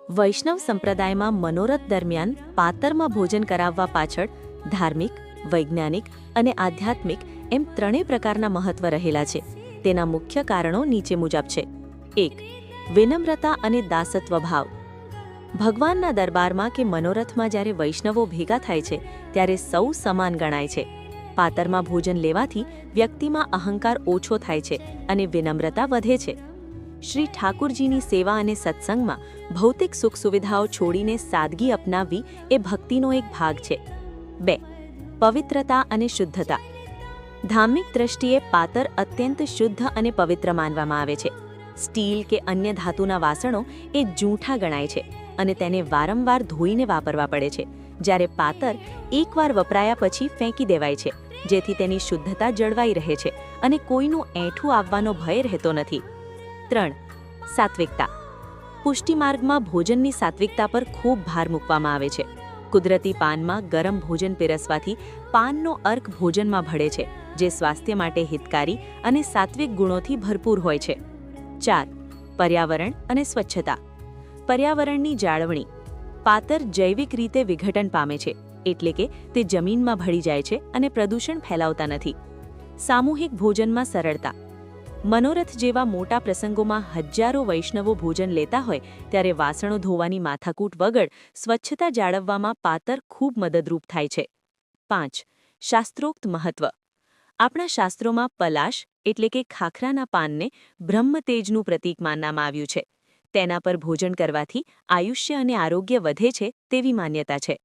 વૈષ્ણવ સંપ્રદાયમાં મનોરથ દરમિયાન પાતરમાં ભોજન કરાવવા પાછળ ધાર્મિક, વૈજ્ઞાનિક અને આધ્યાત્મિક એમ ત્રણેય પ્રકારના મહત્વ રહેલા છે. તેના મુખ્ય કારણો નીચે મુજબ છે. 1. વિનમ્રતા અને દાસત્વ ભાવ. ભગવાનના દરબારમાં કે મનોરથમાં જ્યારે વૈષ્ણવો ભેગા થાય છે ત્યારે સૌ સમાન ગણાય છે. પાતરમાં ભોજન લેવાથી વ્યક્તિમાં અહંકાર ઓછો થાય છે અને વિનમ્રતા વધે છે. શ્રી ઠાકુરજીની સેવા અને સત્સંગમાં ભૌતિક સુખ સુવિધાઓ છોડીને સાદગી અપનાવવી એ ભક્તિનો એક ભાગ છે. 2. પવિત્રતા અને શુદ્ધતા. ધાર્મિક દ્રષ્ટિએ પાતર અત્યંત શુદ્ધ અને પવિત્ર માનવામાં આવે છે. સ્ટીલ કે અન્ય ધાતુના વાસણો એ જૂઠા ગણાય છે અને તેને વારંવાર ધોઈને વાપરવા પડે છે, જ્યારે પાતર એકવાર વપરાયા પછી ફેંકી દેવાય છે, જેથી તેની શુદ્ધતા જળવાઈ રહે છે અને કોઈનું એઠું આવવાનો ભય રહેતો નથી. 3. સાત્વિકતા. પુષ્ટિમાર્ગમાં ભોજનની સાત્વિકતા પર ખૂબ ભાર મૂકવામાં આવે છે. કુદરતી પાનમાં ગરમ ભોજન પીરસવાથી પાનનો અર્ક ભોજનમાં ભળે છે, જે સ્વાસ્થ્ય માટે હિતકારી અને સાત્વિક ગુણોથી ભરપૂર હોય છે. 4. પર્યાવરણ અને સ્વચ્છતા. પર્યાવરણની જાળવણી. પાતર જૈવિક રીતે વિઘટન પામે છે, એટલે કે તે જમીનમાં ભળી જાય છે અને પ્રદૂષણ ફેલાવતા નથી. સામૂહિક ભોજનમાં સરળતા. મનોરથ જેવા મોટા પ્રસંગોમાં હજારો વૈષ્ણવો ભોજન લેતા હોય ત્યારે વાસણો ધોવાની માથાકૂટ વગર સ્વચ્છતા જાળવવામાં પાતર ખૂબ મદદરૂપ થાય છે. 5. શાસ્ત્રોક્ત મહત્વ. આપણા શાસ્ત્રોમાં પલાશ એટલે કે ખાખરાના પાનને બ્રહ્મતેજનું પ્રતીક માનવામાં આવ્યું છે. તેના પર ભોજન કરવાથી આયુષ્ય અને આરોગ્ય વધે છે તેવી માન્યતા છે.